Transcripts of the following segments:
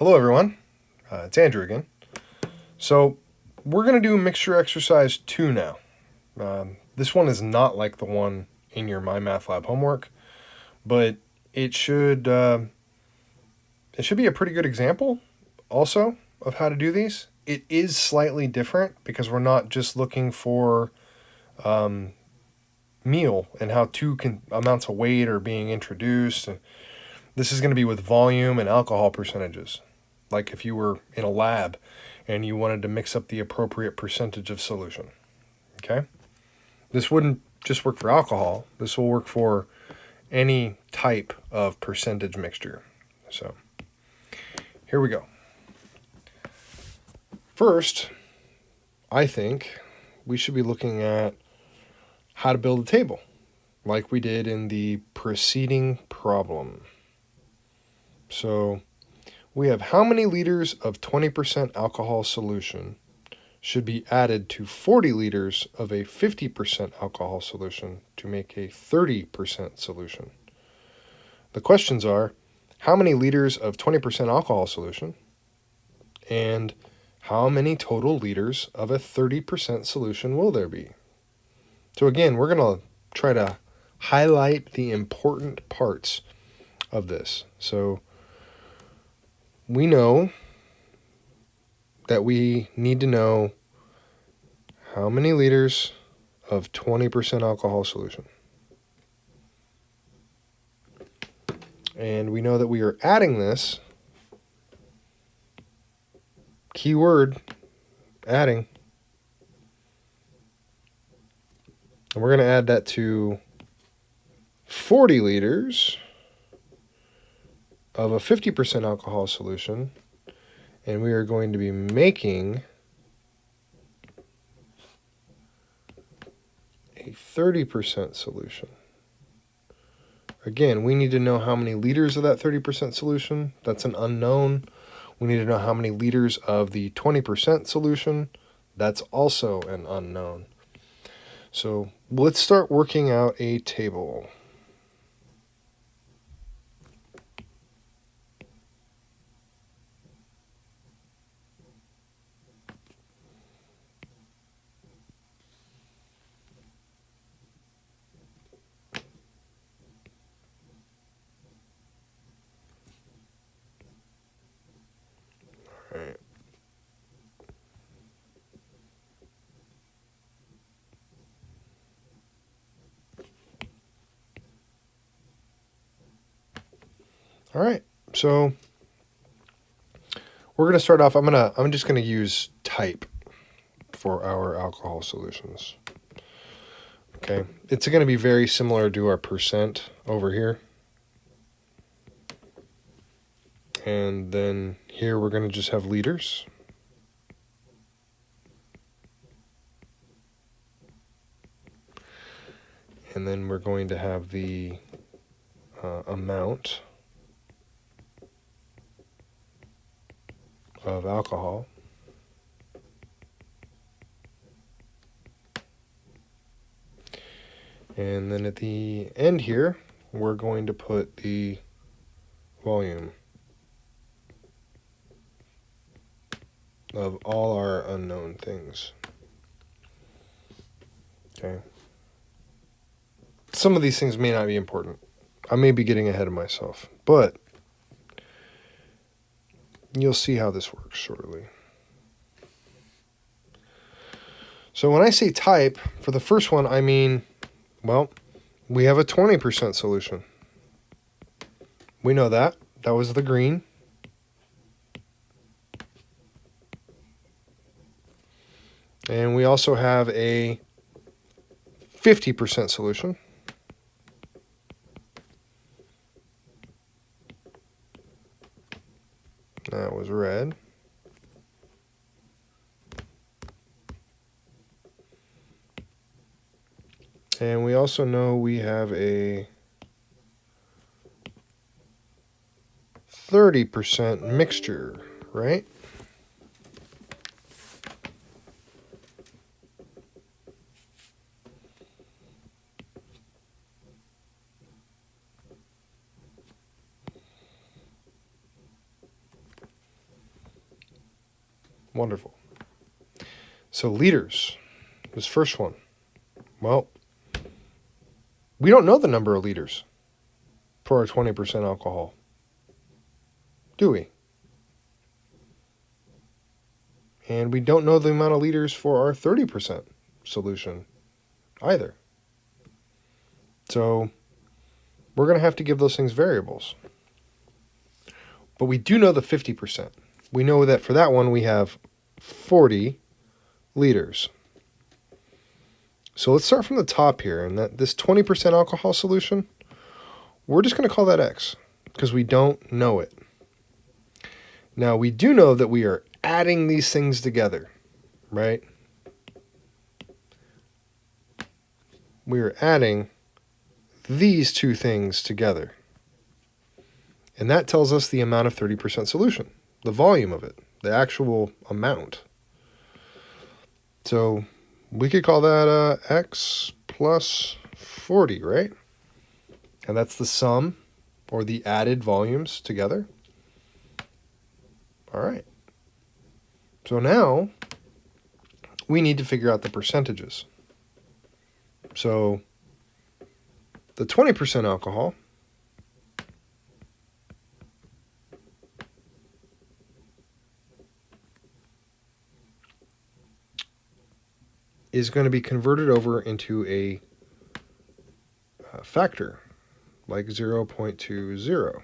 Hello everyone, it's Andrew again. So we're going to do mixture exercise 2 now. This one is not like the one in your MyMathLab homework, but it should be a pretty good example also of how to do these. It is slightly different because we're not just looking for meal and how two amounts of weight are being introduced. And this is going to be with volume and alcohol percentages. Like if you were in a lab and you wanted to mix up the appropriate percentage of solution. Okay? This wouldn't just work for alcohol. This will work for any type of percentage mixture. So, here we go. First, I think we should be looking at how to build a table, like we did in the preceding problem. So, we have how many liters of 20% alcohol solution should be added to 40 liters of a 50% alcohol solution to make a 30% solution. The questions are, how many liters of 20% alcohol solution and how many total liters of a 30% solution will there be? So again, we're going to try to highlight the important parts of this. So we know that we need to know how many liters of 20% alcohol solution. And we know that we are adding this, keyword, adding, and we're going to add that to 40 liters of a 50% alcohol solution, and we are going to be making a 30% solution. Again, we need to know how many liters of that 30% solution. That's an unknown. We need to know how many liters of the 20% solution. That's also an unknown. So let's start working out a table. All right. All right, so we're going to start off. I'm just going to use type for our alcohol solutions. Okay, it's going to be very similar to our percent over here. And then here we're going to just have liters. And then we're going to have the amount of alcohol. And then at the end here, we're going to put the volume of all our unknown things. Okay. Some of these things may not be important. I may be getting ahead of myself, but you'll see how this works shortly. So when I say type, for the first one, I mean, well, we have a 20% solution. We know that. That was the green. And we also have a 50% solution. That was red. And we also know we have a 30% mixture, right? Wonderful. So liters, this first one. Well, we don't know the number of liters for our 20% alcohol, do we? And we don't know the amount of liters for our 30% solution either. So we're going to have to give those things variables. But we do know the 50%. We know that for that one we have 40 liters. So let's start from the top here. And that this 20% alcohol solution, we're just going to call that X because we don't know it. Now we do know that we are adding these things together, right? We are adding these two things together. And that tells us the amount of 30% solution, the volume of it, the actual amount. So we could call that X plus 40, right? And that's the sum or the added volumes together. All right. So now we need to figure out the percentages. So the 20% alcohol is going to be converted over into a factor like 0.20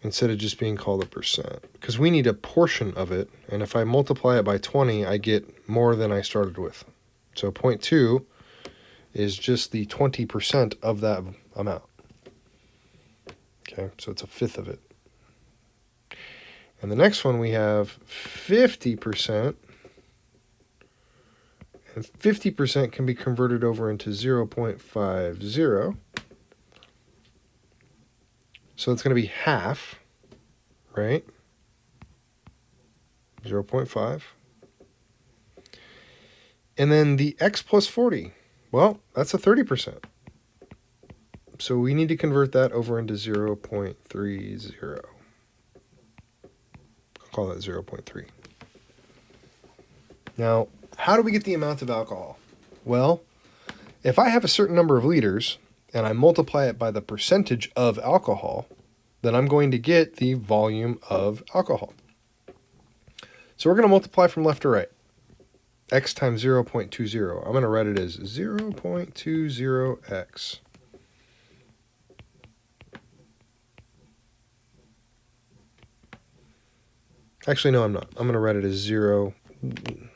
instead of just being called a percent, because we need a portion of it, and if I multiply it by 20 I get more than I started with. So 0.2 is just the 20% of that amount. Okay, so it's a fifth of it. And the next one we have 50%, and 50% can be converted over into 0.50. So it's going to be half, right? 0.5. And then the X plus 40, well, that's a 30%. So we need to convert that over into 0.30. I'll call that 0.3. Now, how do we get the amount of alcohol? Well, if I have a certain number of liters and I multiply it by the percentage of alcohol, then I'm going to get the volume of alcohol. So we're going to multiply from left to right. X times 0.20. I'm going to write it as 0.20x. Actually, no, I'm not. I'm going to write it as 0. I'm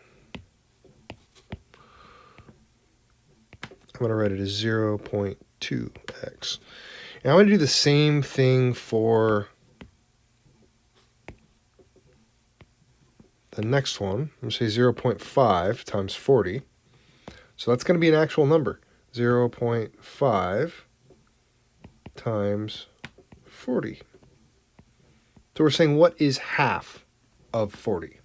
going to write it as 0.2x. And I'm going to do the same thing for the next one. I'm going to say 0.5 times 40. So that's going to be an actual number. 0.5 times 40. So we're saying what is half of 40?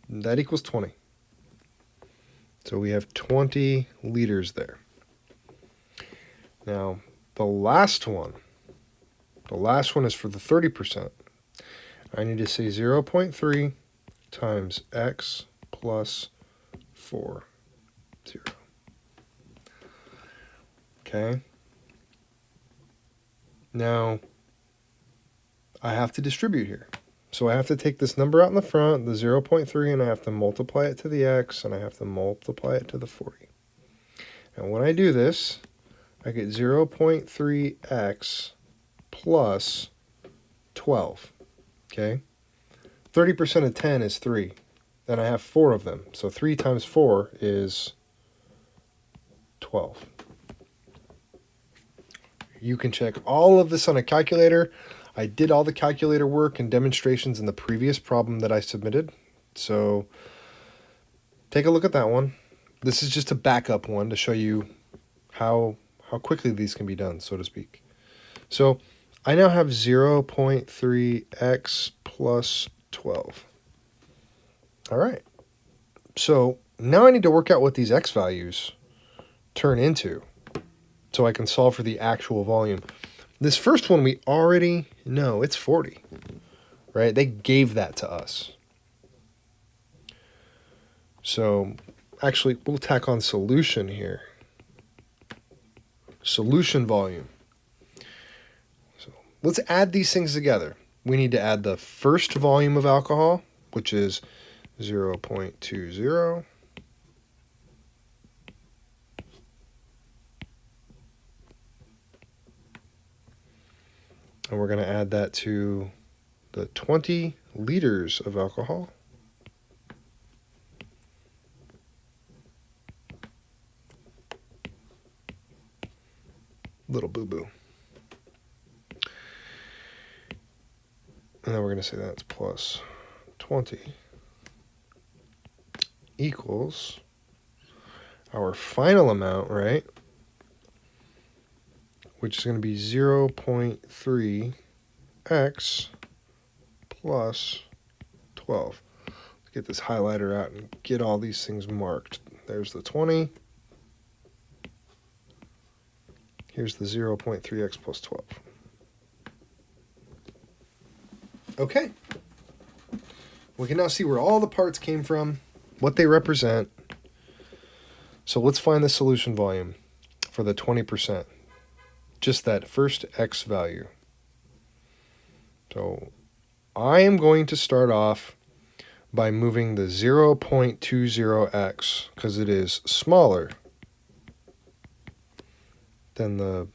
That equals 20. So we have 20 liters there. Now, the last one is for the 30%. I need to say 0.3 times X plus 40. Okay. Now, I have to distribute here. So I have to take this number out in the front, the 0.3, and I have to multiply it to the X, and I have to multiply it to the 40. And when I do this, I get 0.3x plus 12. Okay? 30% of 10 is 3. And I have 4 of them. So 3 times 4 is 12. You can check all of this on a calculator. I did all the calculator work and demonstrations in the previous problem that I submitted. So take a look at that one. This is just a backup one to show you how quickly these can be done, so to speak. So I now have 0.3x plus 12. All right. So now I need to work out what these x values turn into so I can solve for the actual volume. This first one we already know, it's 40, right? They gave that to us. So actually, we'll tack on solution here. Solution volume. So let's add these things together. We need to add the first volume of alcohol, which is 0.20. And we're going to add that to the 20 liters of alcohol. Little boo-boo. And then we're going to say that's plus 20 equals our final amount, right? Which is going to be 0.3x plus 12. Let's get this highlighter out and get all these things marked. There's the 20. Here's the 0.3x plus 12. Okay. We can now see where all the parts came from, what they represent. So let's find the solution volume for the 20%. Just that first x value. So I am going to start off by moving the 0.20x because it is smaller than the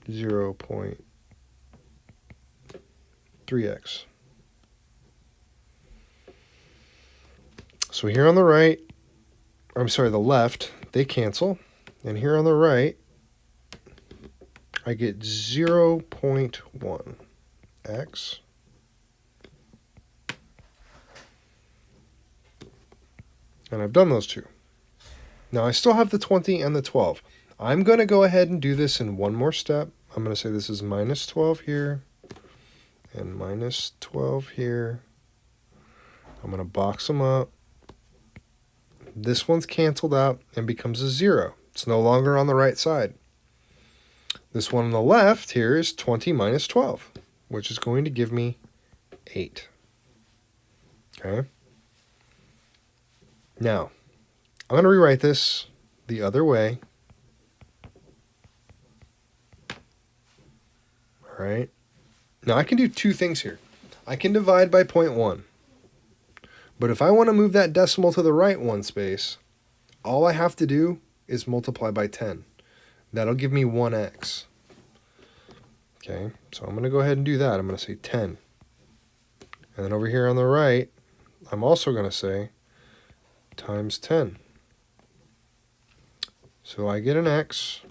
0.3x. So here on the right, I'm sorry, the left, they cancel. And here on the right, I get 0.1x. And I've done those two. Now I still have the 20 and the 12. I'm going to go ahead and do this in one more step. I'm going to say this is minus 12 here and minus 12 here. I'm going to box them up. This one's canceled out and becomes a 0. It's no longer on the right side. This one on the left here is 20 minus 12, which is going to give me 8. Okay. Now, I'm going to rewrite this the other way. All right. Now, I can do two things here. I can divide by 0.1. But if I want to move that decimal to the right one space, all I have to do is multiply by 10. That'll give me 1x. Okay, so I'm going to go ahead and do that. I'm going to say 10. And then over here on the right, I'm also going to say times 10. So I get an x,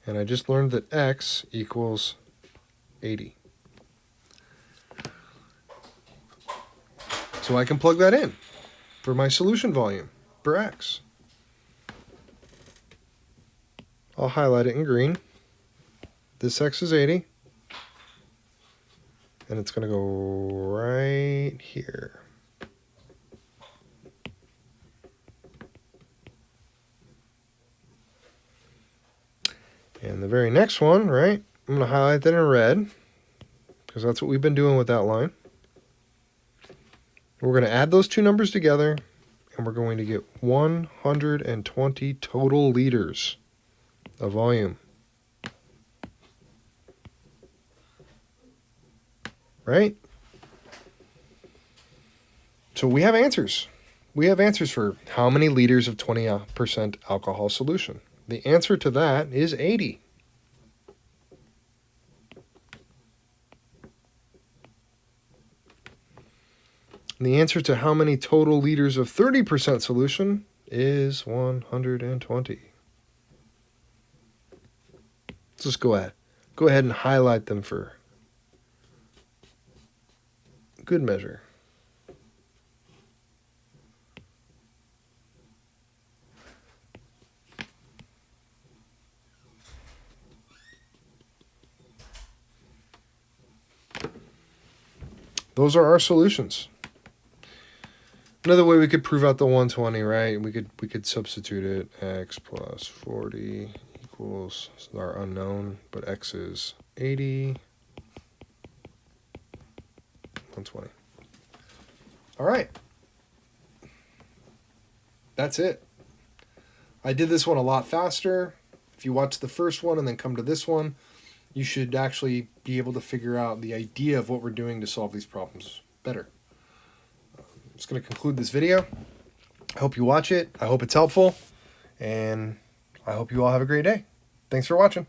and I just learned that x equals 80. So I can plug that in for my solution volume for x. I'll highlight it in green. This x is 80. And it's going to go right here. And the very next one, right, I'm going to highlight that in red because that's what we've been doing with that line. We're going to add those two numbers together, and we're going to get 120 total liters of volume. Right? So we have answers. We have answers for how many liters of 20% alcohol solution. The answer to that is 80. And the answer to how many total liters of 30% solution is 120. Let's just go ahead and highlight them for good measure. Those are our solutions. Another way we could prove out the 120, right? We could substitute it. X plus 40 equals our unknown, but x is 80. 120. All right. That's it. I did this one a lot faster. If you watch the first one and then come to this one, you should actually be able to figure out the idea of what we're doing to solve these problems better. I'm just going to conclude this video. I hope you watch it. I hope it's helpful. And I hope you all have a great day. Thanks for watching.